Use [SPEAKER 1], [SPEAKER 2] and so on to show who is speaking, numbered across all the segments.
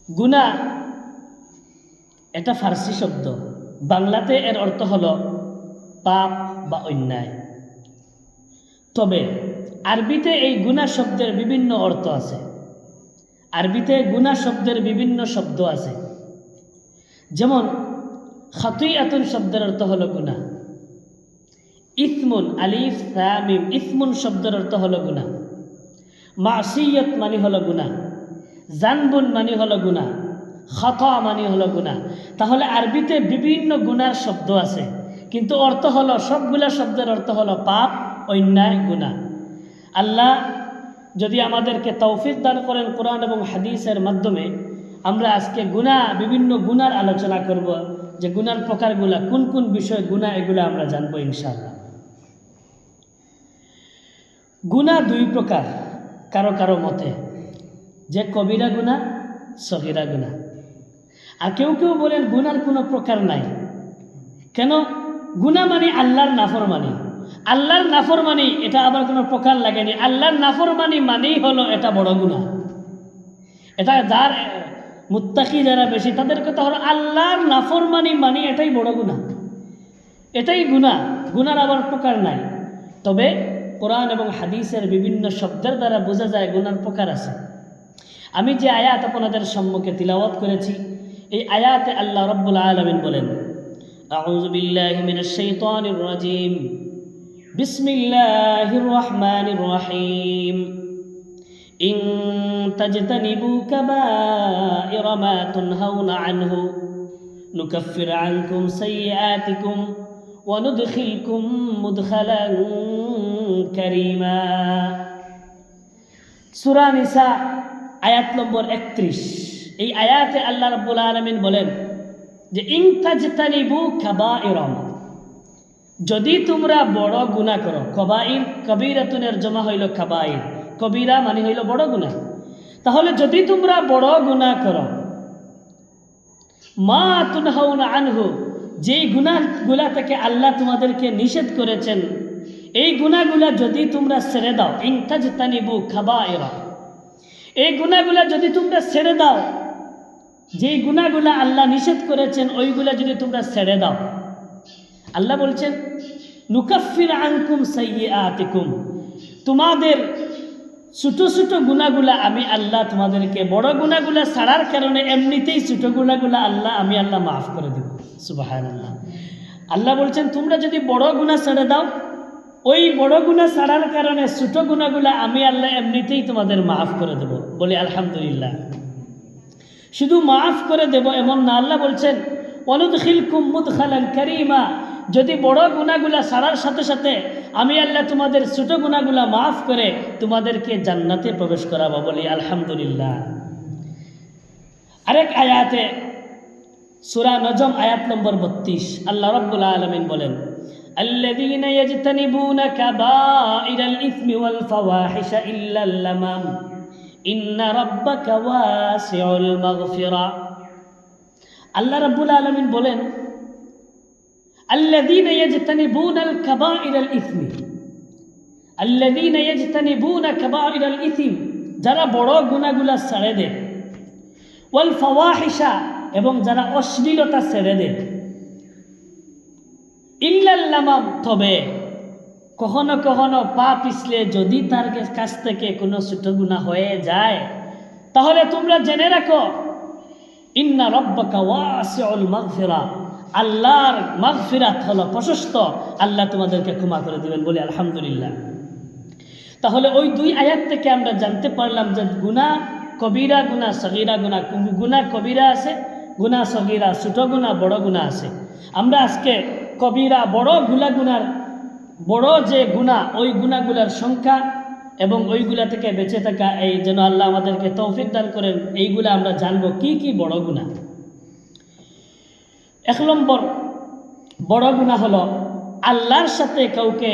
[SPEAKER 1] গুনাহ এটা ফার্সি শব্দ, বাংলাতে এর অর্থ হলো পাপ বা অন্যায়। তবে আরবিতে এই গুনাহ শব্দের বিভিন্ন অর্থ আছে। আরবিতে গুনাহ শব্দের বিভিন্ন শব্দ আছে। যেমন খাতিআতুন শব্দের অর্থ হলো গুনাহ, ইসমুন আলিফ তা মিম ইসমুন শব্দের অর্থ হলো গুনাহ, মাসিয়ত মানে হলো গুনাহ, জানবুন মানে হলো গুনাহ, খাতা মানে হলো গুনাহ। তাহলে আরবিতে বিভিন্ন গুনার শব্দ আছে, কিন্তু অর্থ হলো সবগুলা শব্দের অর্থ হলো পাপ, অন্যায়, গুনাহ। আল্লাহ যদি আমাদেরকে তৌফিক দান করেন কোরআন এবং হাদিসের মাধ্যমে, আমরা আজকে গুনাহ, বিভিন্ন গুনার আলোচনা করব, যে গুনার প্রকারগুলা কোন কোন বিষয় গুনাহ, এগুলো আমরা জানবো ইনশাআল্লাহ। গুনাহ দুই প্রকার কারো কারো মতে, যে কবিরা গুনাহ, সগীরা গুনাহ। আর কেউ কেউ বলেন গুনার কোনো প্রকার নাই। কেন? গুনাহ মানে আল্লাহর নাফরমানি। আল্লাহর নাফরমানি এটা আবার কোনো প্রকার লাগেনি। আল্লাহর নাফরমানি মানেই হলো এটা বড় গুনাহ। এটা যার মুত্তাকি যারা বেশি, তাদের কথা হলো আল্লাহর নাফরমানি মানে এটাই বড় গুনাহ, এটাই গুনাহ। গুনার আবার প্রকার নাই। তবে কোরআন এবং হাদিসের বিভিন্ন শব্দের দ্বারা বোঝা যায় গুনার প্রকার আছে। আমি যে আয়াত আপনাদের সম্মুখে তিলাওয়াত করেছি, এই আয়াতে আল্লাহ রাব্বুল আলামিন বলেন, আউযু বিল্লাহি মিনাশ শাইতানির রাজীম, বিসমিল্লাহির রহমানির রহিম, ইন তাজতানিবু কাবাইরা মা তুনহাউনা আনহু নুকাফির আনকুম সাইয়্যাতিকুম ওয়া নুদখিলকুম মুদখালান কারীমা। সূরা নিসা আয়াত নম্বর 31। এই আয়াতে আল্লাহ রাব্বুল আলামিন বলেন যে ইন তাজতানিবু কাবাইরা, যদি তোমরা বড় গুনাহ করো। কবাইর, কবিরাতুনের জমা হইল কাবাইর, কবিরা মানে হইল বড় গুনাহ। তাহলে যদি তোমরা বড় গুনাহ করো, মা তুনহাউনা আনহু, যেই গুনাহগুলা থেকে আল্লাহ তোমাদেরকে নিষেধ করেছেন, এই গুনাহগুলা যদি তোমরা ছেড়ে দাও, ইন তাজতানিবু কাবাইরা, এই গুনাহগুলা যদি তোমরা ছেড়ে দাও, যেই গুনাহগুলা আল্লাহ নিষেধ করেছেন ওইগুলা যদি তোমরা ছেড়ে দাও, আল্লাহ বলছেন নুকাফির আনকুম সাইয়্যাতিকুম, তোমাদের ছোট ছোট গুনাহগুলা আমি আল্লাহ তোমাদেরকে বড় গুনাহগুলা ছাড়ার কারণে এমনিতেই ছোট গুনাহগুলা আমি আল্লাহ মাফ করে দেব। সুবহানাল্লাহ। আল্লাহ বলছেন তোমরা যদি বড় গুনাহ ছেড়ে দাও, ওই বড় গুনাহ ছাড়ার কারণে ছোট গুনাহগুলা আমি আল্লাহ এমনিতেই তোমাদের মাফ করে দেব। বলি আলহামদুলিল্লাহ। শুধু মাফ করে দেব এমন না, আল্লাহ বলছেন ওয়ানুদখিলকুম মুদখালান কারীমা, যদি বড় গুনাহগুলা ছাড়ার সাথে সাথে আমি আল্লাহ তোমাদের ছোট গুনাহগুলা মাফ করে তোমাদেরকে জান্নাতে প্রবেশ করাবো। বলি আলহামদুলিল্লাহ। আরেক আয়াতে সূরা নজম আয়াত নম্বর 32 আল্লাহ রাব্বুল আলামিন বলেন, আল্লাযীনা ইয়াজতানিবুনা কাবাইরাল ইসমি ওয়াল ফাওয়াহিশা ইল্লাল লামাম ইন্না রাব্বাকা ওয়াসিউল মাগফিরা। আল্লাহ রাব্বুল আলামিন বলেন আল্লাযীনা ইয়াজতানিবুনাল কাবাইরাল ইসমি, আল্লাযীনা ইয়াজতানিবুনা কাবাইরাল ইসম, যারা বড় গুনাহগুলা ছেড়ে দেয়, ওয়াল ফাওয়াহিশা, এবং যারা অশ্লীলতা ছেড়ে দেয়, ইল্লাল লামাম, তবে কখনো কখনো পা পিছলে যদি তার কাছ থেকে কোনো ছোট গুনাহ হয়ে যায়, তাহলে তোমরা জেনে রাখো ইন্না রাব্বাকা ওয়াসিউল মাগফিরা, আল্লাহর মাগফিরাত হলো প্রশস্ত, আল্লাহ তোমাদেরকে ক্ষমা করে দিবেন। বলি আলহামদুলিল্লাহ। তাহলে ওই দুই আয়াত থেকে আমরা জানতে পারলাম যে গুনাহ কবিরা গুনাহ, সগীরা গুনাহ, গুনাহ কবিরা আছে, গুনাহ সগীরা, ছোট গুনাহ, বড় গুনাহ আছে। আমরা আজকে কবিরা বড় গুনার বড় যে গুনাহ, ওই গুনাহগুলার সংখ্যা এবং ওইগুলা থেকে বেঁচে থাকা, এই যেন আল্লাহ আমাদেরকে তৌফিক দান করেন, এইগুলা আমরা জানবো কি কি বড় গুনাহ। 1 নম্বর বড় গুনাহ হলো আল্লাহর সাথে কাউকে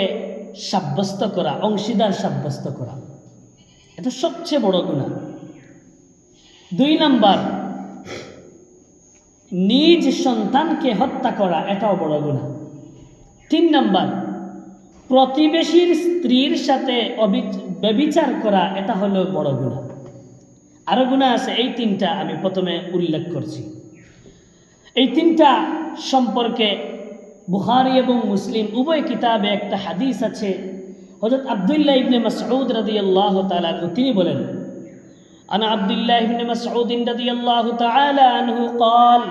[SPEAKER 1] সাব্যস্ত করা, অংশীদার সাব্যস্ত করা, এটা সবচেয়ে বড় গুনাহ। 2 নম্বর নিজ সন্তানকে হত্যা করা, এটাও বড় গুনাহ। 3 নম্বর প্রতিবেশীর স্ত্রীর সাথে ব্যভিচার করা, এটা হলো বড় গুনাহ। আরও গুনাহ আছে, এই তিনটা আমি প্রথমে উল্লেখ করছি। এই তিনটা সম্পর্কে বুখারী এবং মুসলিম উভয় কিতাবে একটা হাদিস আছে। হযরত আব্দুল্লাহ ইবনে মাসউদ রাদিয়াল্লাহু তাআলা আনহু তিনি বলেন, আনা আব্দুল্লাহ ইবনে মাসউদ রাদিয়াল্লাহু তাআলা আনহু قال,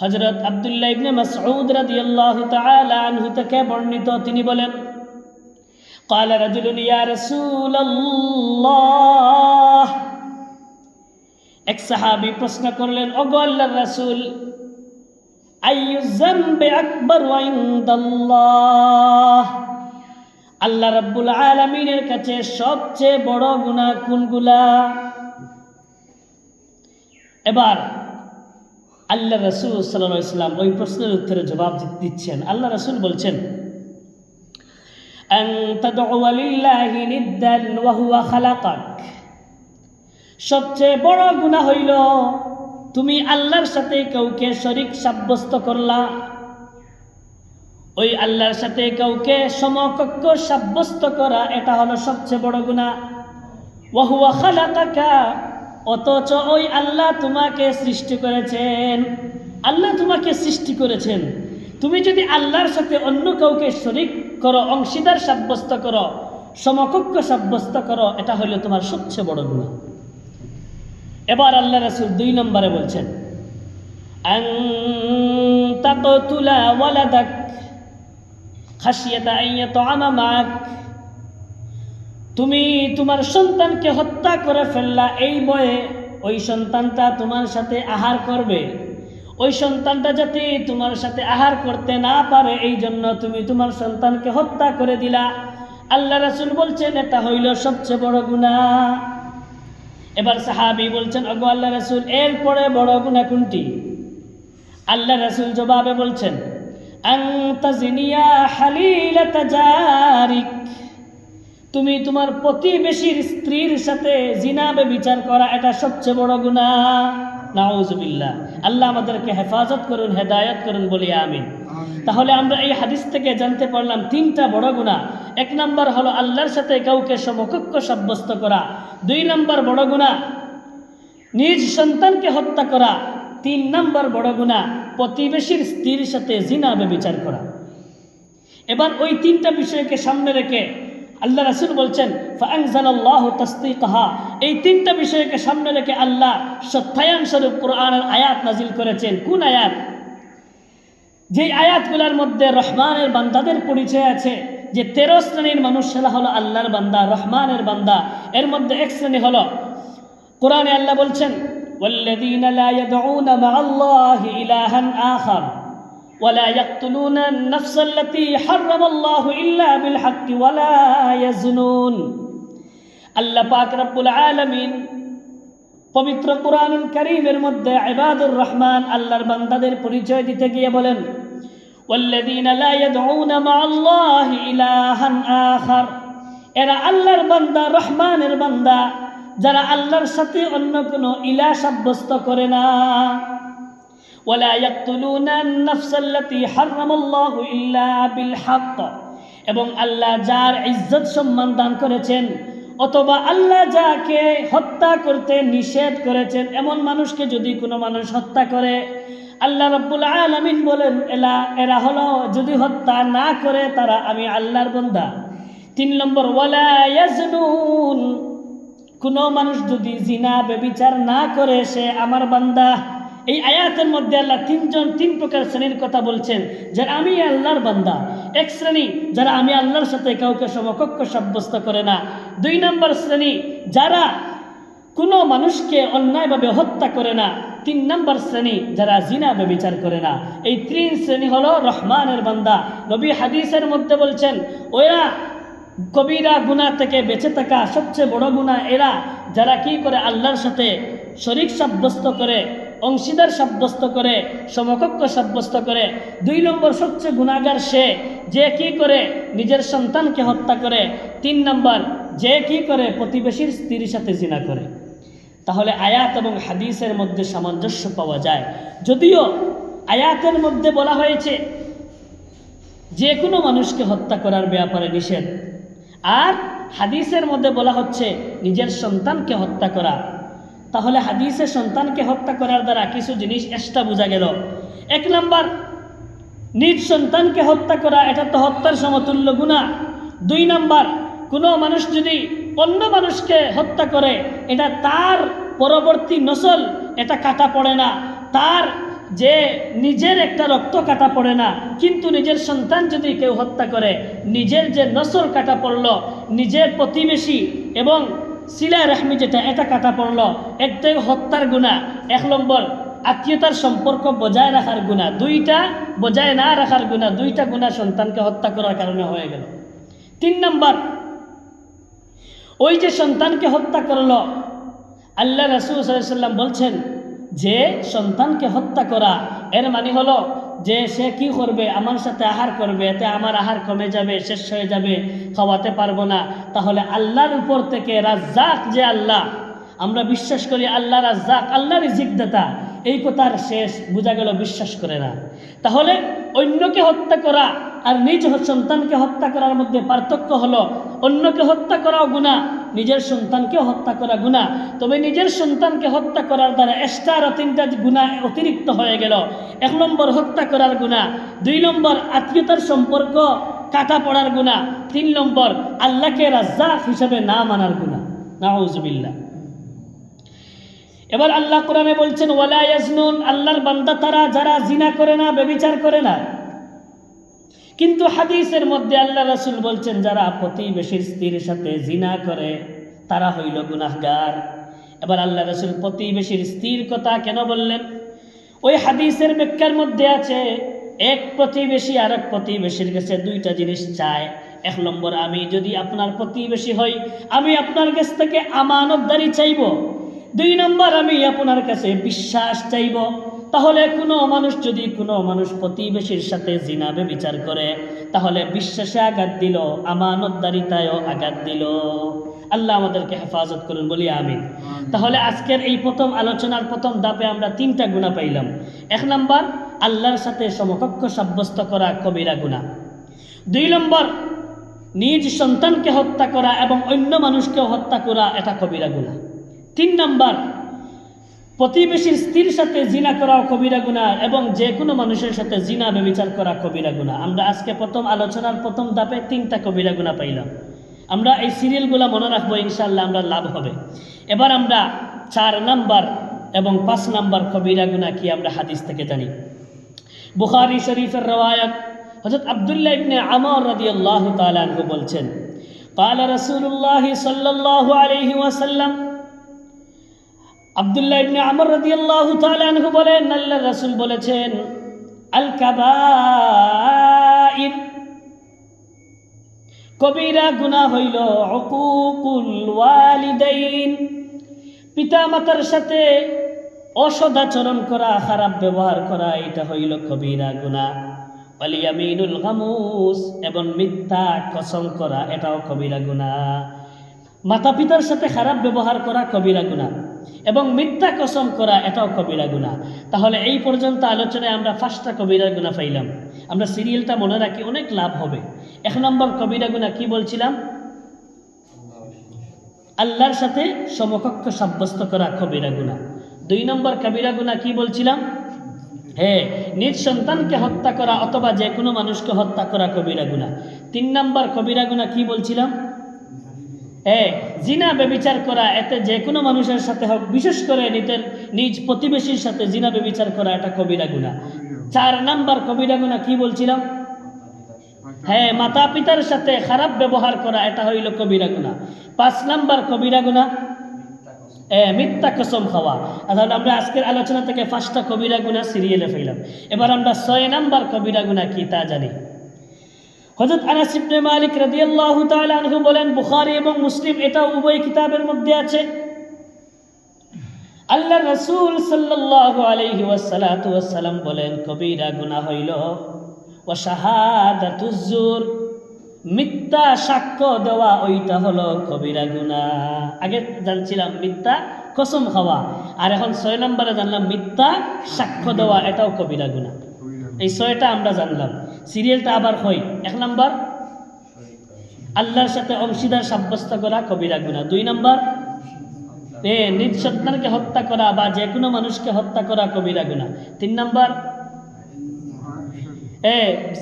[SPEAKER 1] হযরত আব্দুল্লাহ ইবনে মাসউদ রাদিয়াল্লাহু তাআলা আনহু থেকে বর্ণিত, তিনি বলেন, قال رجل يا رسول الله, এক সাহাবী প্রশ্ন করলেন, ওগো আল্লাহর রাসূল, আইয়ু যামবি আকবার ইনদাল্লাহ, আল্লাহ রাব্বুল আলামিনের কাছে সবচেয়ে বড় গুনাহ কোনগুলা? এবার আল্লাহ রাসূল সাল্লাল্লাহু আলাইহি ওয়াসাল্লাম ওই প্রশ্নের উত্তরে জবাব দিচ্ছেন। আল্লাহ রাসূল বলছেন, আন তাদউ লিল্লাহি নিদ্দান ওয়া হুয়া খালাকাক, সবচেয়ে বড় গুনাহ হইল তুমি আল্লাহর সাথে কাউকে শরীক সাব্যস্ত করলা। ওই আল্লাহর সাথে কাউকে সমকক্ষ সাব্যস্ত করা, এটা হলো সবচেয়ে বড় গুনাহ। ওয়া হুয়া খালাকাকা, অথচ ওই আল্লাহ তোমাকে সৃষ্টি করেছেন। আল্লাহ তোমাকে সৃষ্টি করেছেন, তুমি যদি আল্লাহর সাথে অন্য কাউকে শরীক করো, অংশীদার সাব্যস্ত করো, সমকক্ষ সাব্যস্ত করো, এটা হলো তোমার সবচেয়ে বড় গুনাহ। এবার আল্লাহ রাসূল 2 নম্বরে বলছেন, আন তাকতুলা ওয়ালাদাক খাশিয়াতা আন ইয়াতআমা মাক, তুমি তোমার সন্তানকে হত্যা করে ফেললা এই ভয়ে ওই সন্তানটা তোমার সাথে আহার করবে, ওই সন্তানটা যাতে তোমার সাথে আহার করতে না পারে এই জন্য তুমি তোমার সন্তানকে হত্যা করে দিলা। আল্লাহ রাসূল বলছেন এটা হইল সবচেয়ে বড় গুনাহ। এবার সাহাবী বলছেন, ওগো আল্লাহ রাসূল, এরপরে বড় গুনাহ কোনটি? আল্লাহ রাসূল জবাবে বলছেন, আন তাজিনিয়া হালিলাতা জারিক, তুমি তোমার প্রতিবেশীর স্ত্রীর সাথে জিনা ব্যভিচার করা, এটা সবচেয়ে বড় গুনাহ। নাউজুবিল্লাহ, আল্লাহ আমাদেরকে হেফাজত করুন, হেদায়েত করুন, বলি আমিন। তাহলে আমরা এই হাদিস থেকে জানতে পারলাম 3টা বড় গুনাহ। 1 নম্বর হলো আল্লাহর সাথে কাউকে সমকক্ষ সাব্যস্ত করা, 2 নম্বর বড় গুনাহ নিজ সন্তানকে হত্যা করা, 3 নম্বর বড় গুনাহ প্রতিবেশীর স্ত্রীর সাথে জিনা ব্যভিচার করা। এবার ওই 3টা বিষয়কে সামনে রেখে আল্লাহ রাসূল বলছেন, ফাআনজালাল্লাহু তাসদীকাহা, এই 3টা বিষয়কে সামনে রেখে আল্লাহ সত্যায়ন স্বরূপ কোরআনের আয়াত নাজিল করেছেন। কোন আয়াত? যে আয়াতগুলোর মধ্যে রহমানের বান্দাদের পরিচয় আছে, যে 13 শ্রেণীর মানুষেরা হলো আল্লাহর বান্দা, রহমানের বান্দা। এর মধ্যে এক শ্রেণী হলো, কোরআনে আল্লাহ বলছেন, ওয়াল্লাযীনা লা ইয়াদউনা মা'আল্লাহি ইলাহান আখার ولا يقتلون النفس التي حرم الله إلا بالحق ولا يزنون। আল্লাহ পাক রব্বুল আলামিন পবিত্র কোরআনুল কারীমের মধ্যে ইবাদুর রহমান আল্লাহর বান্দাদের পরিচয় দিতে গিয়ে বলেন, ওয়াল্লাযীনা লা ইয়াদউনা মা'আল্লাহি ইলাহান আখার, এরা আল্লাহর বান্দা, রহমানের বান্দা, যারা আল্লাহর সাথে অন্য কোনো ইলাহ সাব্যস্ত করে না। ওয়ালা ইয়াকতুলুনা আন-নাফসাল্লাতী হারামাল্লাহু ইল্লা বিল হক, এবং আল্লাহ যার ইজ্জত সম্মান দান করেছেন অথবা আল্লাহ যাকে হত্যা করতে নিষেধ করেছেন এমন মানুষকে যদি কোনো মানুষ হত্যা করে, আল্লাহ রাব্বুল আলামিন বলেন এরা হলো, যদি হত্যা না করে তারা আমি আল্লাহর বান্দা। 3 নম্বর, ওয়ালা ইয়াজনুন, কোনো মানুষ যদি জিনা ব্যভিচার না করে সে আমার বান্দা। এই আয়াতের মধ্যে আল্লাহ 3 প্রকার শ্রেণীর কথা বলছেন, যারা আমি আল্লাহর বান্দা। 1 শ্রেণী যারা আমি আল্লাহর সাথে কাউকে সমকক্ষ সাব্যস্ত করে না। 2 নম্বর শ্রেণী যারা কোনো মানুষকে অন্যায়ভাবে হত্যা করে না। 3 নম্বর শ্রেণী যারা জিনা ব্যভিচার করে না। এই 3 শ্রেণী হলো রহমানের বান্দা। নবী হাদিসের মধ্যে বলছেন, ওরা কবিরা গুনাহ থেকে বেঁচে থাকা সবচেয়ে বড় গুনাহ এরা, যারা কি করে আল্লাহর সাথে শরীক সাব্যস্ত করে, অংশীদার সাব্যস্ত করে, সমকক্ষ সাব্যস্ত করে। 2 নম্বর সবচেয়ে গুনাহগার সে যে কি করে নিজের সন্তানকে হত্যা করে। 3 নম্বর যে কি করে প্রতিবেশীর স্ত্রীর সাথে জিনা করে। তাহলে আয়াত এবং হাদিসের মধ্যে সামঞ্জস্য পাওয়া যায়। যদিও আয়াতের মধ্যে বলা হয়েছে যে কোনো মানুষকে হত্যা করার ব্যাপারে নিষেধ, আর হাদিসের মধ্যে বলা হচ্ছে নিজের সন্তানকে হত্যা করা। তাহলে হাদিসে সন্তানকে হত্যা করার দ্বারা কিছু জিনিস এক্সট্রা বোঝা গেল। এক নাম্বার, নিজ সন্তানকে হত্যা করা এটা তো হত্যার সমতুল্য গুনাহ। 2 নাম্বার, কোনো মানুষ যদি অন্য মানুষকে হত্যা করে এটা তার পরবর্তী নসল এটা কাটা পড়ে না, তার যে নিজের একটা রক্ত কাটা পড়ে না, কিন্তু নিজের সন্তান যদি কেউ হত্যা করে নিজের যে নসল কাটা পড়ল, নিজের প্রতিবেশী এবং সিলা রহমি যেটা এটা কাটা পড়ল, একটাই হত্যার গুনাহ। 1 নম্বর আত্মীয়তার সম্পর্ক বজায় রাখার গুনাহ, 2টা বজায় না রাখার গুনাহ, 2টা গুনাহ সন্তানকে হত্যা করার কারণে হয়ে গেল। 3 নম্বর, ওই যে সন্তানকে হত্যা করলো, আল্লাহ রাসূল সাল্লাল্লাহু আলাইহি ওয়াসাল্লাম বলছেন যে সন্তানকে হত্যা করা এর মানে হলো যে সে কি করবে, আমার সাথে আহার করবে, এতে আমার আহার কমে যাবে, শেষ হয়ে যাবে, খাওয়াতে পারবো না। তাহলে আল্লাহর উপর থেকে রাজ্জাক যে আল্লাহ, আমরা বিশ্বাস করি আল্লাহ রাজ্জাক, আল্লাহ রিজিক দাতা, এই কথার শেষ বোঝা গেল বিশ্বাস করে না। তাহলে অন্যকে হত্যা করা আর নিজ সন্তানকে হত্যা করার মধ্যে পার্থক্য হলো অন্যকে হত্যা করাও গুনাহ, নিজের সন্তানকে হত্যা করা গুনাহ। তবে নিজের সন্তানকে হত্যা করার দ্বারা এক্সট্রা 3টা গুনাহ অতিরিক্ত হয়ে গেল। 1 নম্বর হত্যা করার গুনাহ, 2 নম্বর আত্মীয়তার সম্পর্ক কাটা পড়ার গুনাহ, 3 নম্বর আল্লাহকে রাজ্জাক হিসেবে না মানার গুনাহ। নাউজুবিল্লাহ। এবার আল্লাহ কোরআনে বলছেন ওয়ালা ইয়াজনুন, আল্লাহর বান্দা তারা যারা জিনা করে না, ব্যভিচার করে না। কিন্তু হাদিসের মধ্যে আল্লাহ রাসূল বলছেন যারা প্রতিবেশীর স্ত্রীর সাথে জিনা করে তারা হইল গুনাহগার। এবার আল্লাহ রাসূল প্রতিবেশীর স্ত্রীর কথা কেন বললেন? ওই হাদিসের ব্যাখ্যার মধ্যে আছে এক প্রতিবেশী আর এক প্রতিবেশীর কাছে 2টা জিনিস চায়। 1 নম্বর, আমি যদি আপনার প্রতিবেশী হই আমি আপনার কাছ থেকে আমানতদারি চাইব। 2 নম্বর, আমি আপনার কাছে বিশ্বাস চাইব। তাহলে কোনো মানুষ প্রতিবেশীর সাথে জিনা ব্যভিচার করে তাহলে বিশ্বাসে আঘাত দিল, আমানতদারিতায়ও আঘাত দিল। আল্লাহ আমাদেরকে হেফাজত করুন, বলি আমিন। তাহলে আজকের এই প্রথম আলোচনার প্রথম ধাপে আমরা 3টা গুনাহ পাইলাম। 1 নম্বর, আল্লাহর সাথে সমকক্ষ সাব্যস্ত করা কবিরা গুনাহ। 2 নম্বর, নিজ সন্তানকে হত্যা করা এবং অন্য মানুষকে হত্যা করা এটা কবিরা গুনাহ। 3 নম্বর, প্রতিবেশীর স্ত্রীর সাথে জিনা করাও কবিরা গুনাহ এবং যে কোনো মানুষের সাথে জিনা ব্যভিচার করা কবিরা গুনাহ। আমরা আজকে প্রথম আলোচনার প্রথম ধাপে 3টা কবিরা গুনাহ পাইলাম। আমরা এই সিরিয়ালগুলো মনে রাখবো, ইনশাআল্লাহ আমরা লাভ হবে। এবার আমরা 4 নম্বর এবং 5 নম্বর কবিরা গুনাহ কি আমরা হাদিস থেকে জানি। বুখারী শরীফের রওয়ায়াত হযরত আব্দুল্লাহ ইবনে আমর রাদিয়াল্লাহু তাআলা আনহু বলছেন ক্বালা রাসূলুল্লাহ সাল্লাল্লাহু আলাইহি ওয়াসাল্লাম, আব্দুল্লাহ ইবনে আমর রাদিয়াল্লাহু তাআলা আনহু বলেন আল্লাহর রাসূল বলেছেন আল কাবাইর, কবিরা গুনাহ হইল উকুকুল ওয়ালিদাইন, পিতা মাতার সাথে অসদাচরণ করা, খারাপ ব্যবহার করা, এটা হইল কবিরা গুনাহ। ওয়াল ইয়ামিনুল গামুস, এবং মিথ্যা কসম করা এটাও কবিরা গুনাহ। মাতা পিতার সাথে খারাপ ব্যবহার করা কবিরা গুনাহ এবং মিথ্যা কসম করা এটাও কবিরা গুনাহ। তাহলে এই পর্যন্ত আলোচনায় আমরা 5টা কবিরা গুনাহ পাইলাম। আমরা সিরিয়ালটা মনে রাখি, অনেক লাভ হবে। 1 নম্বর কবিরা গুনাহ কি বলছিলাম? আল্লাহর সাথে সমকক্ষ সাব্যস্ত করা কবিরা গুনাহ। 2 নম্বর কবিরা গুনাহ কি বলছিলাম? নিজ সন্তানকে হত্যা করা অথবা যে কোনো মানুষকে হত্যা করা কবিরা গুনাহ। 3 নম্বর কবিরা গুনাহ কি বলছিলাম? জিনা ব্যভিচার করা, এতে যে কোনো মানুষের সাথে হোক, বিশেষ করে নিজ প্রতিবেশীর সাথে জিনা ব্যভিচার করা এটা কবিরা গুনাহ। 4 নম্বর কবিরা গুনাহ কি বলছিলাম? মাতা পিতার সাথে খারাপ ব্যবহার করা এটা হইল কবিরা গুনাহ। 5 নম্বর কবিরা গুনাহ মিথ্যা কসম খাওয়া। তাহলে আমরা আজকের আলোচনা থেকে 5টা কবিরা গুনাহ সিরিয়ালে ফেলাম। এবার আমরা 6 নম্বর কবিরা গুনাহ কি তা জানি। হযরত আনাস ইবনে মালিক রাদিয়াল্লাহু তাআলা আনহু বলেন, বুখারী এবং মুসলিম এটা উভয় কিতাবের মধ্যে আছে, আল্লাহর রাসূল সাল্লাল্লাহু আলাইহি ওয়াসাল্লাম বলেন কবিরা গুনাহ হইল ওয়া শাহাদাতুজ জুর, মিথ্যা সাক্ষ্য দেওয়া, ওইটা হলো কবিরা গুনাহ। আগে জানছিলাম মিথ্যা কসম খাওয়া, আর এখন 6 নম্বরে জানলাম মিথ্যা সাক্ষ্য দেওয়া এটাও কবিরা গুনাহ। এই 6টা আমরা জানলাম। সিরিয়ালটা আবার হয়। 1 নম্বর আল্লাহর সাথে অংশীদার সাব্যস্ত করা কবিরা গুনাহ। 2 নম্বর, নিজ সন্তানকে হত্যা করা বা যে কোনো মানুষকে হত্যা করা কবিরা গুনাহ। 3 নম্বর,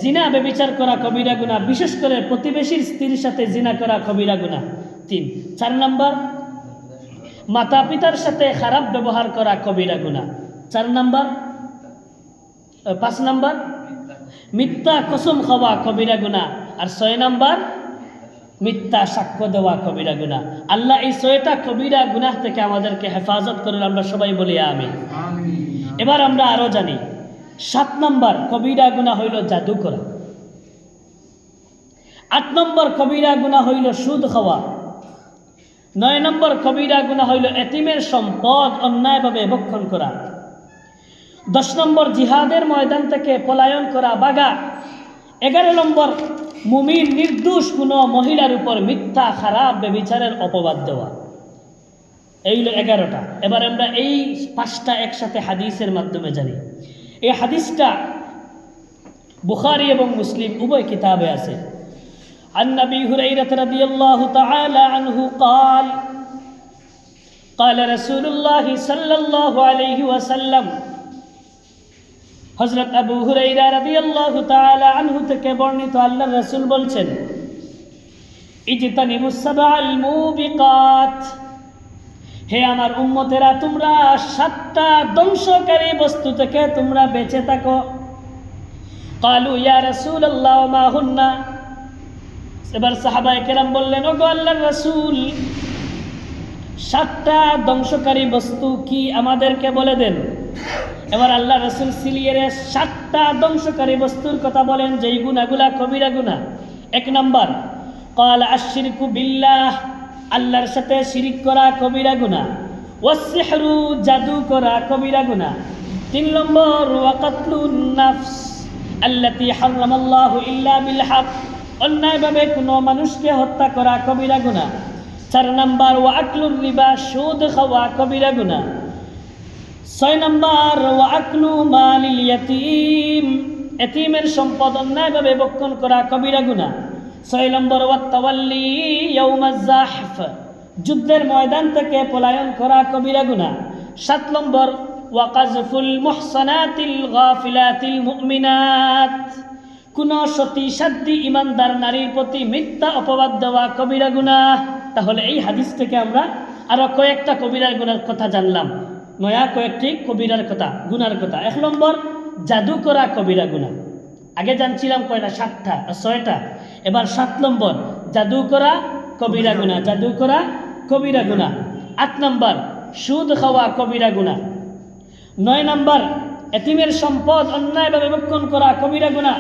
[SPEAKER 1] জিনা ব্যভিচার করা কবিরা গুনাহ, বিশেষ করে প্রতিবেশীর স্ত্রীর সাথে জিনা করা কবিরা গুনাহ। 3। 4 নম্বর, মাতা পিতার সাথে খারাপ ব্যবহার করা কবিরা গুনাহ। 4 নম্বর, 5 নম্বর, মিথ্যা কসম খাওয়া কবিরা গুনাহ। আর 6 নম্বর, মিথ্যা সাক্ষ্য দেওয়া কবিরা গুনাহ। আল্লাহ এই 6টা কবিরা গুনাহ থেকে আমাদেরকে হেফাজত করুন, আমরা সবাই বলি আমিন। এবার আমরা আরো জানি 7 নম্বর কবিরা গুনাহ হইল জাদু করা। 8 নম্বর কবিরা গুনাহ হইল সুদ খাওয়া। 9 নম্বর কবিরা গুনাহ হইল এতিমের সম্পদ অন্যায়ভাবে ভক্ষণ করা। 10 নম্বর জিহাদের ময়দান থেকে পলায়ন করা, বাগা। 11 নম্বর মুমিন নির্দোষ কোনো মহিলার উপর মিথ্যা খারাপ ব্যভিচারের অপবাদ দেওয়া। এই হলো 11টা। এবার আমরা এই 5টা একসাথে হাদিসের মাধ্যমে জানি। এই হাদিসটা বুখারী এবং মুসলিম উভয় কিতাবে আছে। عن أبي هريرة رضي الله تعالى عنه قال قال رسول الله صلى الله عليه وسلم হযরত আবু হুরায়রা রাদিয়াল্লাহু তাআলা আনহু থেকে বর্ণিত আল্লাহর রাসূল বলছেন, ইজতানিবুস সাবআল মুবিকাত, হে আমার উম্মতেরা তোমরা 7টা ধ্বংসকারী বস্তু থেকে তোমরা বেঁচে থাকো। ক্বালু ইয়া রাসূলুল্লাহ মা হুন্না, এবার সাহাবায়ে কেরাম বললেন, ওগো আল্লাহর রাসূল 7টা ধ্বংসকারী বস্তু কি আমাদেরকে বলে দেন। এবার আল্লাহ রাসূল সিলিয়ারে 7টা ধ্বংসকারী বস্তুর কথা বলেন, যেই গুনাহগুলা কবিরা গুনাহ। 1 নম্বর, ক্বালা আশরিকু বিল্লাহ, আল্লাহর সাথে শিরিক করা কবিরা গুনাহ। ওয়াসসিহরু, জাদু করা কবিরা গুনাহ। 3 নম্বর, ওয়া কাতলুন নাফস আল্লাতী হারামাল্লাহু ইল্লা বিল হক, অন্যায়ভাবে কোনো মানুষকে হত্যা করা কবিরা গুনাহ। 4 নম্বর, ওয়া আকলুর রিবা, সুদ খাওয়া কবিরা গুনাহ। 6 নম্বর, ওয়া আকলু মালিল ইয়াতীম, এতিমের সম্পদ অন্যায়ভাবে ভক্ষণ করা কবিরা গুনাহ। 6 নম্বর, ওয়া তাওয়াল্লি ইয়াউমাজ যাহফ, যুদ্ধের ময়দান থেকে পলায়ন করা কবিরা গুনাহ। 7 নম্বর, ওয়া কাযফুল মুহসানাতিল গাফিলাতিল মুমিনাত, কোন সতী সাধ্বী ইমানদার নারীর প্রতি মিথ্যা অপবাদ দেওয়া কবিরা গুনাহ। তাহলে এই হাদিস থেকে আমরা আরো কয়েকটা কবিরার গুনার কথা জানলাম, নয়া কয়েকটি কবিরার কথা, গুনার কথা। 1 নম্বর, জাদু করা কবিরা গুনাহ। আগে জানছিলাম কয়টা? 7টা, 6টা। এবার 7 নম্বর, জাদু করা কবিরা গুনাহ, জাদু করা কবিরা গুনাহ। 8 নম্বর, সুদ খাওয়া কবিরা গুনাহ। 9 নম্বর, এতিমের সম্পদ অন্যায়ভাবে ভক্ষণ করা কবিরা গুনাহ।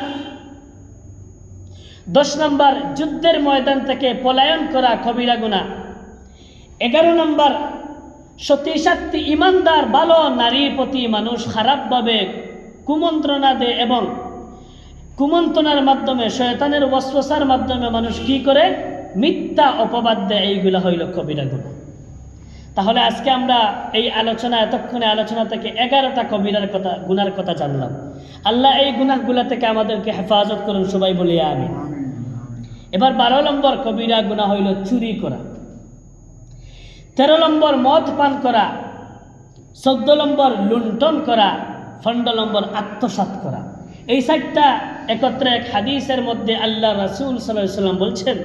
[SPEAKER 1] 10 নম্বর, যুদ্ধের ময়দান থেকে পলায়ন করা কবিরা গুনাহ। 11 নম্বর, সতী সাধ্বী ইমানদার ভালো নারীর প্রতি মানুষ খারাপভাবে কুমন্ত্রণা দেয় এবং কুমন্ত্রণার মাধ্যমে, শয়তানের ওয়াসওয়াসার মাধ্যমে মানুষ কি করে? মিথ্যা অপবাদ দেয়। এইগুলো হইল কবিরা গুনাহ। তাহলে আজকে আমরা এই আলোচনা, এতক্ষণে আলোচনা থেকে 11টা কবিরার কথা, গুনার কথা জানলাম। আল্লাহ এই গুনাহগুলা থেকে আমাদেরকে হেফাজত করুন, সবাই বলি আমিন। এবার 12 নম্বর কবিরা গুনাহ হইল চুরি করা। 13 নম্বর, মদ পান করা। 14 নম্বর, লুণ্ঠন করা। 15 নম্বর, আত্মসাৎ করা। এই 4টা একত্রে এক হাদিসের মধ্যে আল্লাহ রাসূল সাল্লাল্লাহু আলাইহি ওয়াসাল্লাম বলছেন,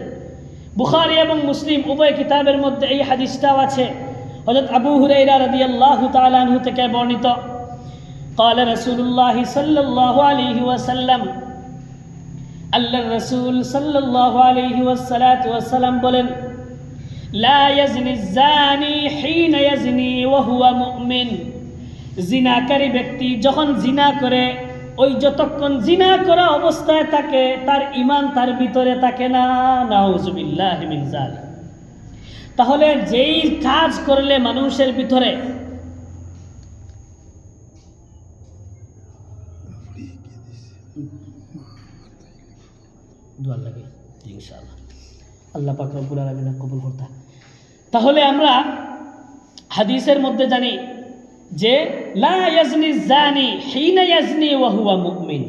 [SPEAKER 1] বুখারী এবং মুসলিম উভয় কিতাবের মধ্যে এই হাদিসটাও আছে। হযরত আবু হুরায়রা রাদিয়াল্লাহু তাআলা আনহু থেকে বর্ণিত, قال رسول الله صلى الله عليه وسلم, আল্লাহর রাসূল সাল্লাল্লাহু আলাইহি ওয়াসাল্লাম বলেন, লা ইয়াজনি যানি হিনা ইয়াজনি ওয়া হুয়া মুমিন, জিনাকারী ব্যক্তি যখন জিনা করে, ওই যতক্ষণ জিনা করা অবস্থায় থাকে তার ঈমান তার ভিতরে থাকে না। নাউযুবিল্লাহি মিন যালিক। তাহলে যেই কাজ করলে মানুষের ভিতরে দোয়া লাগে ইনশাআল্লাহ, আল্লাহ পাক রব্বুল আলামিন কবুল করতা। তাহলে আমরা হাদিসের মধ্যে জানি যে লা ইয়াজনি যানি হিনা ইয়াজনি ওয়া হুয়া মুমিন,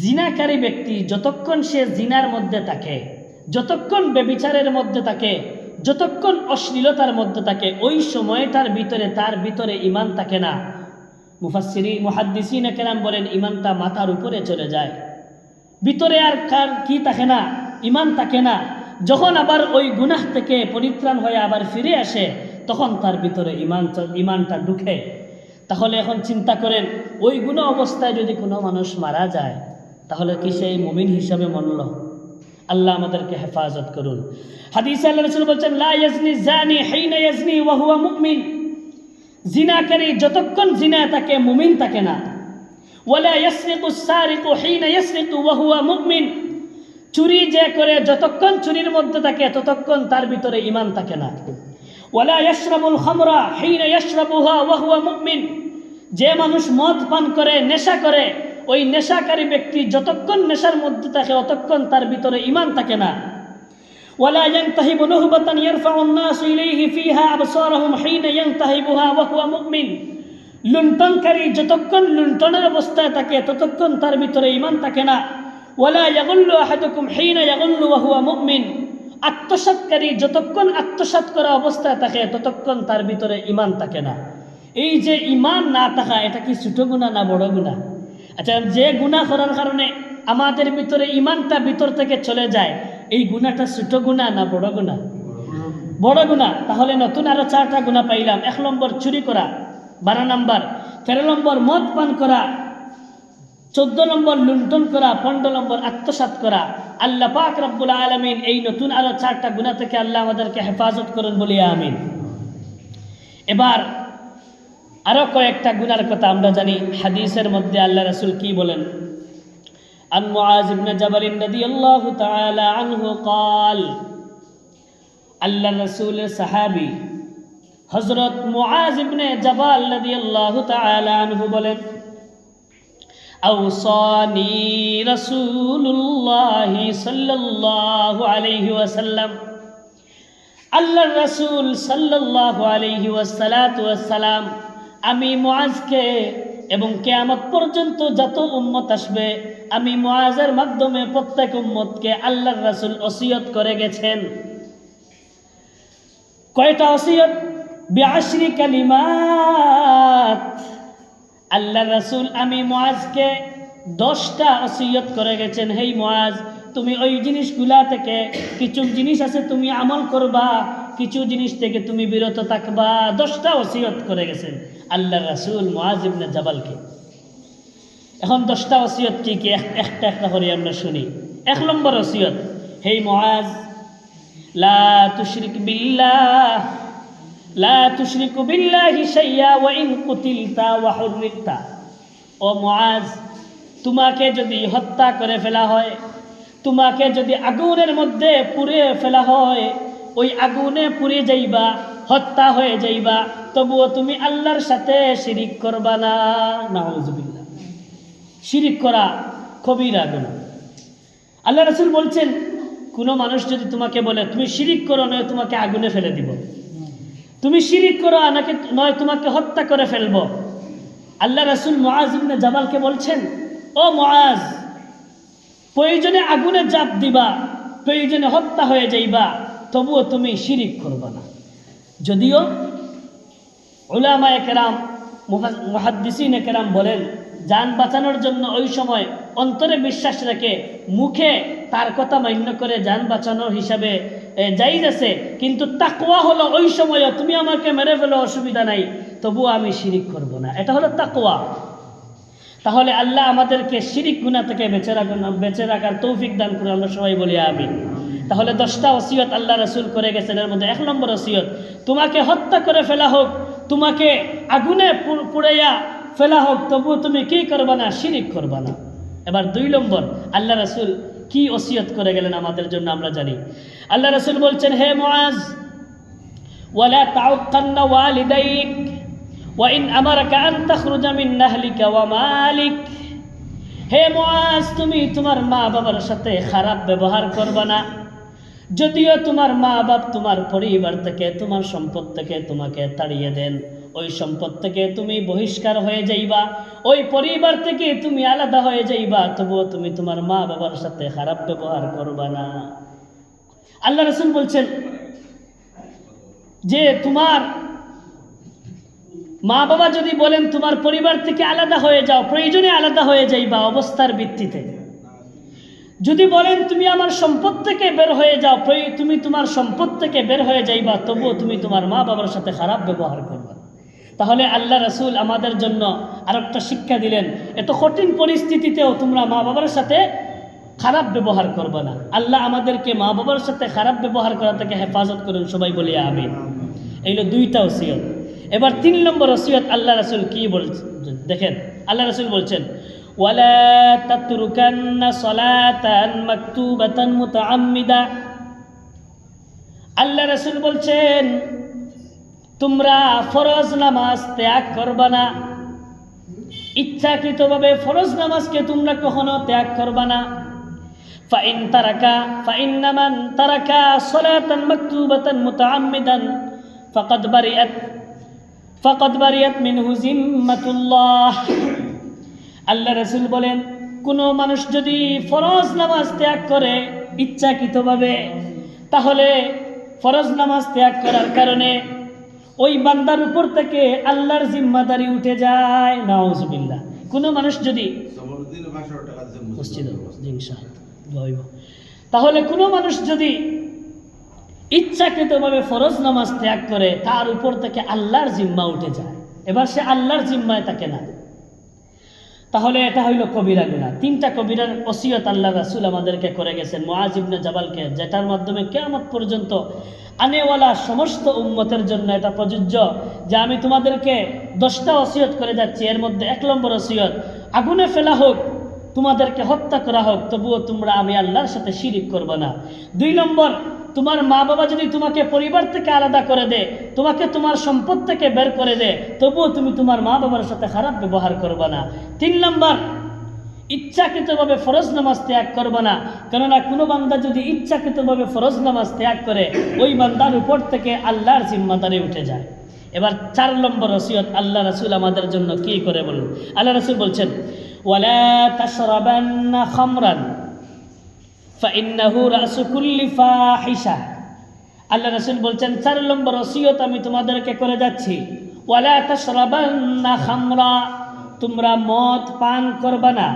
[SPEAKER 1] জিনাকারী ব্যক্তি যতক্ষণ সে জিনার মধ্যে থাকে, যতক্ষণ ব্যভিচারের মধ্যে থাকে, যতক্ষণ অশ্লীলতার মধ্যে থাকে, ওই সময়টার ভিতরে তার ভিতরে ঈমান থাকে না। মুহাদ্দিসিন কেরাম বলেন ঈমানটা মাথার উপরে চলে যায়, ভিতরে আর কার কি থাকে না, ঈমান থাকে না। যখন আবার ওই গুনাহ থেকে পরিত্রাণ হয়ে আবার ফিরে আসে, তখন তার ভিতরে ঈমানটা ঢুকে। তাহলে এখন চিন্তা করেন, ওই গুনাহ অবস্থায় যদি কোনো মানুষ মারা যায়, তাহলে কি সেই মুমিন হিসাবে মনল? আল্লাহ আমাদেরকে হেফাজত করুন। হাদিসে আল্লাহ রাসূল বলেন, লা ইয়াজনি জানি হিনা ইয়াজনি ওয়া হুয়া মুমিন। জিনাকারী যতক্ষণ জিনায় থাকে, মুমিন থাকে না। ওয়ালা ইয়াসরিকু সারিকু হিনা ইয়াসরিকু ওয়া হুয়া মুমিন। চুরি যে করে যতক্ষণ চুরির মধ্যে থাকে, ততক্ষণ তার ভিতরে ঈমান থাকে না। ওয়ালা ইয়াশরাবুল খামরা হিনা ইয়াশরাবুহা ওয়া হুয়া মুমিন। যে মানুষ মদ পান করে, নেশা করে, ওই নেশাকারী ব্যক্তি যতক্ষণ নেশার মধ্যে থাকে, ততক্ষণ তার ভিতরে ঈমান থাকে না। ওয়ালা ইয়ানতাহিবু নুহবাতান ইয়ারফাউন নাসু ইলাইহি ফিহা আবসারহুম হিনা ইয়ানতাহিবুহা ওয়া হুয়া মুমিন। লুণ্ঠনকারী যতক্ষণ লুণ্ঠনের অবস্থায় থাকে, ততক্ষণ তার ভিতরে ঈমান থাকে না। ওয়ালা ইয়াগুল্লু আহাদুকুম হিনা ইয়াগুল্লু ওয়া হুয়া মুমিন। আত্মসাৎকারী যতক্ষণ আত্মসাৎ করা অবস্থায় থাকে, ততক্ষণ তার ভিতরে ঈমান থাকে না। এই যে ঈমান না থাকা, এটা কি ছোট গুনাহ না বড় গুনাহ? আচ্ছা, যে গুনাহ করার কারণে আমাদের ভিতরে ঈমানটা ভিতর থেকে চলে যায়, এই গুনাহটা ছোট গুনাহ না বড় গুনাহ? বড় গুনাহ। তাহলে নতুন আরো 4টা গুনাহ পাইলাম। 1 নম্বর চুরি করা, 12 নম্বর, 13 নম্বর মদ পান করা, 14 নম্বর লুণ্ঠন করা, 15 নম্বর আত্মসাৎ করা। আল্লাহ পাক রব্বুল আলামিন এই নতুন আরো 4টা গুনাহ থেকে আল্লাহ আমাদেরকে হেফাজত করুন, বলি আমিন। এবার আরো কয়েকটা গুনার কথা আমরা জানি। হাদিসের মধ্যে আল্লাহ রাসূল কি বলেন? আন মুআজ ইবনে জাবাল রাদিয়াল্লাহু তাআলা আনহু قال, আল্লাহ রাসূলের সাহাবী হযরত মুআজ ইবনে জাবাল রাদিয়াল্লাহু তাআলা আনহু বলেন, আওসানি রাসূলুল্লাহ সাল্লাল্লাহু আলাইহি ওয়াসাল্লাম। আল্লাহ রাসূল সাল্লাল্লাহু আলাইহি ওয়াসাল্লাম আমি মুআজকে এবং কিয়ামত পর্যন্ত যত উম্মত আসবে, আমি মুআজের মাধ্যমে প্রত্যেক উম্মতকে আল্লাহর রাসূল ওসিয়ত করে গেছেন। কয়টা ওসিয়ত? বিআশরি কালিমাত। আল্লাহর রাসূল আমি মুআজকে 10টা ওসিয়ত করে গেছেন। হেই মুআজ, তুমি ওই জিনিসগুলা থেকে কিছু জিনিস আছে তুমি আমল করবা, কিছু জিনিস থেকে তুমি বিরত থাকবা। 10টা ওসিয়ত করে গেছেন আল্লাহর রাসূল মুআজ ইবনে জাবালকে। এখন 10টা ওসিয়ত কি কি, একটা একটা করে আমরা শুনি। 1 নম্বর ওসিয়ত, হেই মুআজ, লা তুশরিক বিল্লাহ, লা তুশরিকু বিল্লাহি শাইয়া ওয়া ইন কুতিলতা ওয়া হুররিকতা। ও মুআজ, তোমাকে যদি হত্যা করে ফেলা হয়, তোমাকে যদি আগুনের মধ্যে পুড়ে ফেলা হয়, ওই আগুনে পুড়ে যাইবা, হত্যা হয়ে যাইবা, তবুও তুমি আল্লাহর সাথে শিরিক করবা না। নাউযুবিল্লাহ। শিরিক করা কবিরা গুনাহ। আল্লাহ রাসূল বলছেন, কোনো মানুষ যদি তোমাকে বলে তুমি শিরিক করো, নয় তোমাকে আগুনে ফেলে দিব, তুমি শিরিক করো নয় তোমাকে হত্যা করে ফেলবো, আল্লাহ রাসূল মুআজ ইবনে জাবালকে বলছেন, ও মুআজ, প্রয়োজনে আগুনে জাপ দিবা, প্রয়োজনে হত্যা হয়ে যাইবা, তবুও তুমি শিরিক করবা না। যদিও উলামায়ে কেরাম, মুহাদ্দিসিনে কেরাম বলেন, জান বাঁচানোর জন্য ওই সময় অন্তরে বিশ্বাস রেখে মুখে তার কথা মান্য করে জান বাঁচানোর হিসাবে জায়েজ আছে, কিন্তু তাকওয়া হলো ওই সময়ও তুমি আমাকে মেরে ফেলো, অসুবিধা নাই, তবুও আমি শিরিক করব না। এটা হলো তাকওয়া। তাহলে আল্লাহ আমাদেরকে শিরিক গুনাহ থেকে বেঁচে রাখার তৌফিক দান করুন, আমরা সবাই বলি আমিন। তাহলে 10টা ওসিয়ত আল্লাহ রাসূল করে গেছেন। এর মধ্যে 1 নম্বর ওসিয়ত, তোমাকে হত্যা করে ফেলা হোক, তোমাকে আগুনে পুড়াইয়া ফেলা হোক, তবুও তুমি কি করবা না? শিরিক করবা না। এবার 2 নম্বর আল্লাহ রাসূল কি ওসিয়ত করে গেলেন আমাদের জন্য আমরা জানি। আল্লাহ রাসূল বলছেন, হে মুআজ, ওয়ালা তাউক্কান্না ওয়ালিদাইক ওয়া ইন আমারাকা আন তাখরুজা মিন আহলিকা ওয়া মালিক। হে মুআজ, তুমি তোমার মা বাবার সাথে খারাপ ব্যবহার করবা না। যদিও তোমার মা বাপ তোমার পরিবার থেকে, তোমার সম্পদ থেকে তোমাকে তাড়িয়ে দেন, ওই সম্পদ থেকে তুমি বহিষ্কার হয়ে যাইবা, ওই পরিবার থেকে তুমি আলাদা হয়ে যাইবা, তবুও তুমি তোমার মা বাবার সাথে খারাপ ব্যবহার করবা না। আল্লাহ রাসূল বলছেন যে তোমার মা বাবা যদি বলেন তোমার পরিবার থেকে আলাদা হয়ে যাও, প্রয়োজনে আলাদা হয়ে যাইবা অবস্থার ভিত্তিতে। যদি বলেন তুমি আমার সম্পদ থেকে বের হয়ে যাও, তুমি তোমার সম্পদ থেকে বের হয়ে যাইবা, তবুও তুমি তোমার মা বাবার সাথে খারাপ ব্যবহার করবা। তাহলে আল্লাহ রাসূল আমাদের জন্য আরেকটা শিক্ষা দিলেন, এত কঠিন পরিস্থিতিতেও তোমরা মা বাবার সাথে খারাপ ব্যবহার করবে না। আল্লাহ আমাদেরকে মা বাবার সাথে খারাপ ব্যবহার করা থেকে হেফাজত করুন, সবাই বলি আমিন। এইগুলো দুইটা ওসিয়ত। এবার 3 নম্বর ওসিয়ত আল্লাহ রাসূল কি বলছেন দেখেন। আল্লাহ রাসূল বলছেন ওয়ালা তাতরুকান্না সালাতান মাকতুবাতান মুতাআম্মিদা। আল্লাহ রাসূল বলছেন তোমরা ফরজ নামাজ ত্যাগ করবা না, ইচ্ছাকৃতভাবে ফরজ নামাজকে তোমরা কখনো ত্যাগ করবা না। ফাইন্না মান তারাকা সালাতান মাকতুবাতান মুতাআম্মিদান ফাকাদ বারিয়াত মিনহু জিম্মাতুল্লাহ। আল্লাহ রাসূল বলেন কোনো মানুষ যদি ফরজ নামাজ ত্যাগ করে ইচ্ছাকৃতভাবে, তাহলে ফরজ নামাজ ত্যাগ করার কারণে ওই বান্দার উপর থেকে আল্লাহর জিম্মাদারি উঠে যায়। নাউজুবিল্লাহ। কোনো মানুষ যদি তাহলে কোনো মানুষ যদি ইচ্ছাকৃতভাবে ফরজ নামাজ ত্যাগ করে, তার উপর থেকে আল্লাহর জিম্মা উঠে যায়, এবার সে আল্লাহর জিম্মায় থাকে না। তাহলে এটা হইল কবিরা গুনাহ। 3টা কবিরার ওসিয়ত আল্লাহ রাসূল আমাদেরকে করে গেছেন মুআজ ইবনে জাবালকে, যেটার মাধ্যমে কিয়ামত পর্যন্ত আনেওয়ালা সমস্ত উম্মতের জন্য এটা প্রযোজ্য যে আমি তোমাদেরকে 10টা ওসিয়ত করে যাচ্ছি। এর মধ্যে 1 নম্বর ওসিয়ত, আগুনে ফেলা হোক, তোমাদেরকে হত্যা করা হোক, তবুও তোমরা আমি আল্লাহর সাথে শিরিক করবে না। 2 নম্বর, তোমার মা বাবা যদি তোমাকে পরিবার থেকে আলাদা করে দেয়, তোমাকে তোমার সম্পদ থেকে বের করে দেয়, তবুও তুমি তোমার মা বাবার সাথে খারাপ ব্যবহার করবে না। 3 নম্বর, ইচ্ছাকৃতভাবে ফরজ নামাজ ত্যাগ করবে না, কেননা কোনো বান্দা যদি ইচ্ছাকৃতভাবে ফরজ নামাজ ত্যাগ করে, ওই বান্দার উপর থেকে আল্লাহর জিম্মাদারি উঠে যায়। এবার 4 নম্বর ওসিয়ত আল্লাহ রাসূল আমাদের জন্য কি করে বলেন। আল্লাহ রাসূল বলছেন ওয়ালা তাশরাবান্না খামরান ফাইন্নাহু রাসু কুল্লি ফাহিশা। আল্লাহ রাসূল বলছেন 4 নম্বর ওসিয়ত আমি তোমাদেরকে করে যাচ্ছি, ওয়ালা তাশরাবান্না খামরা, তোমরা মদ পান করবে না।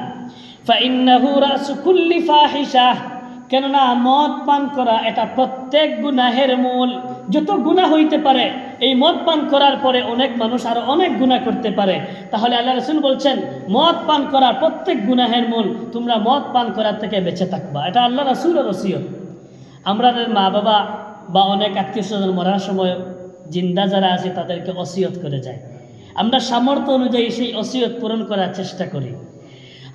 [SPEAKER 1] ফাইন্নাহু রাসু কুল্লি ফাহিশা, কেননা মদ পান করা এটা প্রত্যেক গুনাহের মূল। যত গুনাহ হইতে পারে এই মদ পান করার পরে অনেক মানুষ আরো অনেক গুনাহ করতে পারে। তাহলে আল্লাহ রাসূল বলছেন মদ পান করা প্রত্যেক গুনাহের মূল, তোমরা মদ পান করার থেকে বেঁচে থাকবা। এটা আল্লাহ রাসূলের ওসিয়ত। আমরা মা বাবা বা অনেক আত্মীয় স্বজন মরার সময় জিন্দা যারা আছে তাদেরকে ওসিয়ত করে যায়, আমরা সামর্থ্য অনুযায়ী সেই ওসিয়ত পূরণ করার চেষ্টা করি।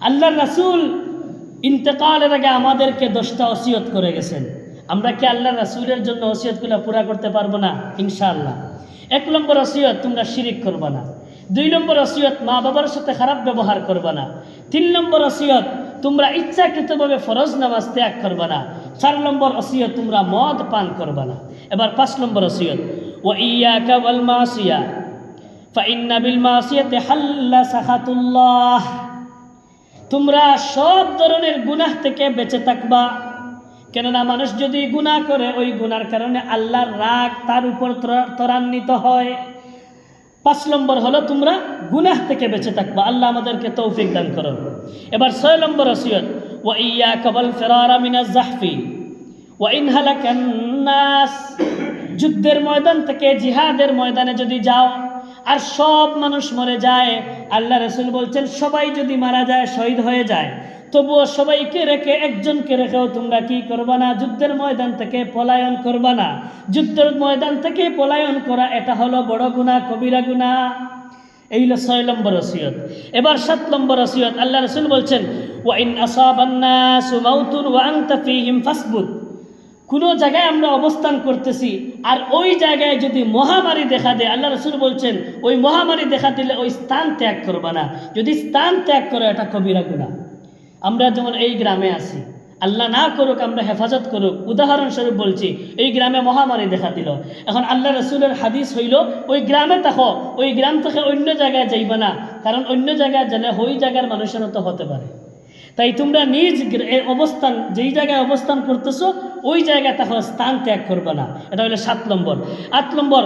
[SPEAKER 1] আল্লাহর রাসূল ইন্তেকালের আগে আমাদেরকে 10টা ওসিয়ত করে গেছেন। আমরা কি আল্লাহর রাসূলের জন্য ওসিয়তগুলো পুরা করতে পারবো না? ইনশাআল্লাহ। 1 নম্বর ওসিয়ত, তোমরা শিরিক করবা না। 2 নম্বর ওসিয়ত, মা বাবার সাথে খারাপ ব্যবহার করবা না। 3 নম্বর ওসিয়ত, তোমরা ইচ্ছাকৃতভাবে ফরজ নামাজ ত্যাগ করবা না। 4 নম্বর ওসিয়ত, তোমরা মদ পান করবা না। এবার 5 নম্বর ওসিয়ত, ওয়া ইয়াকা ওয়াল মাসিয়া ফাইন্না বিল মাসিয়াতি হাল্লা সাখাতুল্লাহ, তোমরা সব ধরনের গুনাহ থেকে বেঁচে থাকবা, কেননা মানুষ যদি গুনাহ করে ওই গুনার কারণে আল্লাহর রাগ তার উপর ত্বরান্বিত হয়। 5 নম্বর হলো তোমরা গুনাহ থেকে বেঁচে থাকবা। আল্লাহ আমাদেরকে তৌফিক দান করুন। এবার 6 নম্বর ওসিয়ত, ওয়া ইয়াকা ওয়াল ফিরারা মিনাজ জাহফি ওয়া ইন হালাকান নাস, যুদ্ধের ময়দান থেকে জিহাদের ময়দানে যদি যাও আর সব মানুষ মরে যায়, আল্লাহ রাসূল বলছেন সবাই যদি মারা যায়, শহীদ হয়ে যায়, তবুও সবাইকে রেখে একজনকে রেখেও তোমরা কি করবা না? যুদ্ধের ময়দান থেকে পলায়ন করবা না। যুদ্ধের ময়দান থেকে পলায়ন করা এটা হলো বড় গুনাহ, কবিরা গুনাহ। এই হলো 6 নম্বর ওসিয়ত। এবার 7 নম্বর ওসিয়ত, আল্লাহ রাসূল বলছেন ওয়া ইন আসাবান নাসু মাউতুন ওয়া আনতা ফীহিম ফাসবুত, কোনো জায়গায় আমরা অবস্থান করতেছি আর ওই জায়গায় যদি মহামারী দেখা দেয়, আল্লাহ রাসূল বলছেন ওই মহামারী দেখা দিলে ওই স্থান ত্যাগ করবা না। যদি স্থান ত্যাগ করো এটা কবিরা গুনাহ। আমরা যেমন এই গ্রামে আছি, আল্লাহ না করুক, আমরা হেফাজত করুক, উদাহরণস্বরূপ বলছি, এই গ্রামে মহামারী দেখা দিল, এখন আল্লাহ রাসূলের হাদিস হইল ওই গ্রামে থাকো, ওই গ্রাম থেকে অন্য জায়গায় যাইবা না, কারণ অন্য জায়গায় গেলে ওই জায়গার মানুষেরও তো হতে পারে। তাই তোমরা নিজ অবস্থান যেই জায়গায় অবস্থান করতেছো ওই জায়গায় তখন স্থান ত্যাগ করবে না। এটা হলো 7 নম্বর। 8 নম্বর,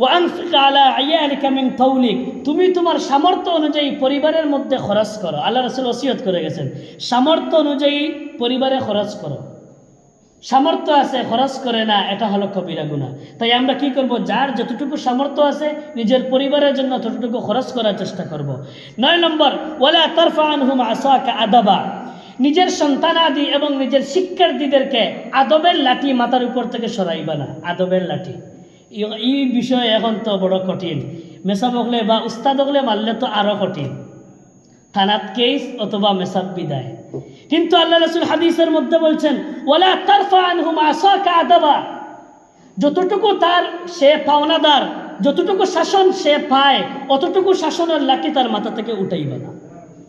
[SPEAKER 1] ওয়ানফিক আলা আয়ালিকা মিন তাওলিক, তুমি তোমার সামর্থ্য অনুযায়ী পরিবারের মধ্যে খরচ করো। আল্লাহ রাসূল ওসিয়ত করে গেছেন সামর্থ্য অনুযায়ী পরিবারে খরচ করো। সামর্থ্য আছে খরচ করে না, এটা হলো কবিরা গুনাহ। তাই আমরা কি করব, যার যতটুকু সামর্থ্য আছে নিজের পরিবারের জন্য ততটুকু খরচ করার চেষ্টা করব। 9 নম্বর, ওয়ালা তারফা আনহুম আসাকা আদাবা, নিজের সন্তানাদি এবং নিজের শিক্ষার্থীদেরকে আদবের লাঠি মাথার উপর থেকে সরাইবা না। আদবের লাঠি এই বিষয় এখন তো বড় কঠিন। মেসাব হলে বা উস্তাদ হলে মারলে তো আরও কঠিন, থানাত কেস অথবা মেসাব বিদায়। কিন্তু আল্লাহ রাসূল হাদিসের মধ্যে বলছেন ওয়ালা তারফা আনহুম আসাকা আদাবা, যতটুকু তার সে পাওনাদার, যতটুকু শাসন সে পায় অতটুকু শাসনের লাঠি তার মাথা থেকে উঠাইবে না।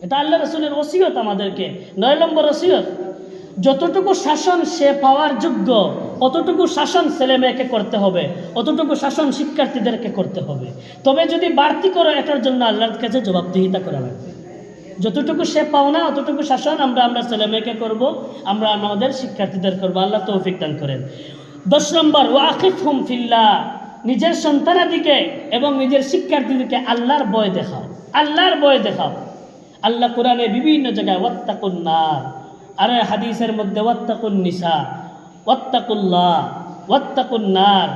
[SPEAKER 1] এটা আল্লাহ রাসূলের ওসিয়ত আমাদেরকে। 9 নম্বর ওসিয়ত, যতটুকু শাসন সে পাওয়ার যোগ্য অতটুকু শাসন ছেলে মেয়েকে করতে হবে, অতটুকু শাসন শিক্ষার্থীদেরকে করতে হবে। তবে যদি বাড়তি করো এটার জন্য আল্লাহর কাছে জবাবদিহিতা করা লাগবে। যতটুকু সে পাও না অতটুকু শাসন আমরা ছেলে মেয়েকে করবো, আমরা আমাদের শিক্ষার্থীদের করবো। আল্লাহ তৌফিক দান করেন। 10 নম্বর, ওয়াকিফহুম ফিল্লাহ, নিজের সন্তানাদিকে এবং নিজের শিক্ষার্থীদেরকে আল্লাহর ভয় দেখাও। আল্লাহর ভয় দেখাও। আল্লাহ কোরআনে বিভিন্ন জায়গায় ওয়াত্তাকুন নার, আর হাদিসের মধ্যে ওয়াত্তাকুন নিসা, ওয়াত্তাকুল্লাহ, ওয়াত্তাকুন নার,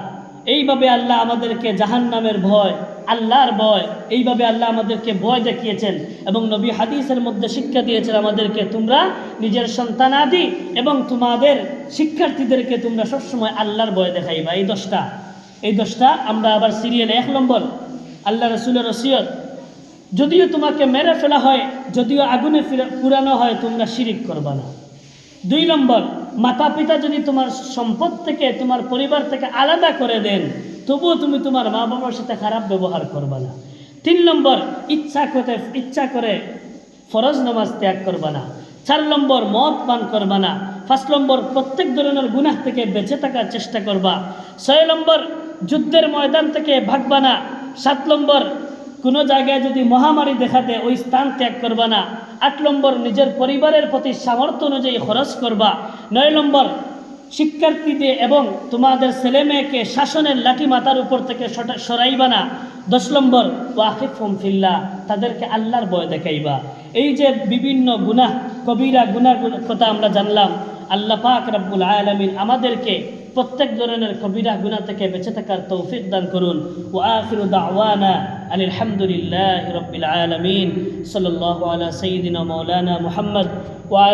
[SPEAKER 1] এইভাবে আল্লাহ আমাদেরকে জাহান্নামের ভয়, আল্লাহর ভয়, এইভাবে আল্লাহ আমাদেরকে ভয় দেখিয়েছেন। এবং নবী হাদিসের মধ্যে শিক্ষা দিয়েছেন আমাদেরকে, তোমরা নিজের সন্তানাদি এবং তোমাদের শিক্ষার্থীদেরকে তোমরা সবসময় আল্লাহর ভয় দেখাইবা। এই 10টা আমরা আবার সিরিয়ালে 1 নম্বর, আল্লাহ রাসূলের ওসিয়ত, যদিও তোমাকে মেরে ফেলা হয়, যদিও আগুনে পুরানো হয়, তোমরা শিরিক করবা না। 2 নম্বর, মাতা পিতা যদি তোমার সম্পদ থেকে তোমার পরিবার থেকে আলাদা করে দেন, তবুও তুমি তোমার মা বাবার সাথে খারাপ ব্যবহার করবা না। 3 নম্বর, ইচ্ছা করে ফরজ নামাজ ত্যাগ করবা না। 4 নম্বর, মদ পান করবা না। 5 নম্বর, প্রত্যেক ধরনের গুনাহ থেকে বেঁচে থাকার চেষ্টা করবা। 6 নম্বর, যুদ্ধের ময়দান থেকে ভাগবা না। 7 নম্বর, কোনো জায়গায় যদি মহামারী দেখা দেয় ওই স্থান ত্যাগ করবা না। 8 নম্বর, নিজের পরিবারের প্রতি সামর্থ্য অনুযায়ী খরচ করবা। 9 নম্বর, শিক্ষার্থীদের এবং তোমাদের ছেলে মেয়েকে শাসনের লাঠি মাথার উপর থেকে সরাইবা না। 10 নম্বর, ওয়াকিফহুম ফিল্লাহ, তাদেরকে আল্লাহর ভয় দেখাইবা। এই যে বিভিন্ন গুনাহ, কবিরা গুনার কথা আমরা জানলাম, আল্লাহ পাক রব্বুল আলামিন আমাদেরকে প্রত্যেক ধরনের কবিরা গুনাহ থেকে বেঁচে থাকার তৌফিক দান করুন। ওয়া আখিরু দাওয়ানা আনিল হামদুলিল্লাহি রাব্বিল আলামিন। সাল্লাল্লাহু আলা সাইয়্যিদিনা মাওলানা মুহাম্মদ ওয়া